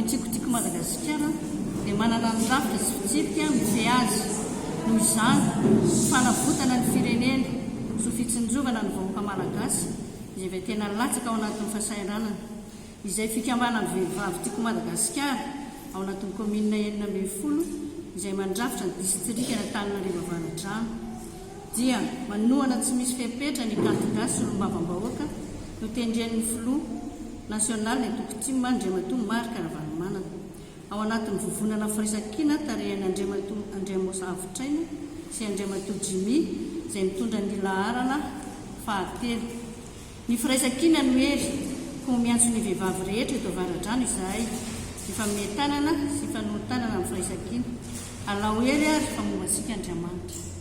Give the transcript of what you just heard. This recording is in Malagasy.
Tiako Madagasikara dia manana ny rafitra sy fitsipika mifehy azy noho izany fanavotana ny firenena sy fitsinjovana ny vahoaka malagasy izay efa tena latsaka ao anatin'ny fahasahiranana. Izay fikambanana vehivavy tiako Madagasikara ao anatin'ny commune 9 izay mandrafitra ny distrikta Antananarivo Avaradrano dia manohana tsy misy fepetra ny kandidat sy olom-bavam-bahoaka no tendren'ny filoha nasional ny Tokotimo Andriamatoa Marc Ravalomanana ao anatin'ny vovonana firaisan-kina tarehan'i Andriamosa Avitraina sy Andriamatoa Jimmy izay mitondra ny laharana 7. Ny firaisan-kina no hery ko miantso ny vehivavy rehetra eto Avaradrano izahay ifametanana sy fanolotanana amin'ny firaisan-kina. Alao hery ary famombasika Andriamanitra.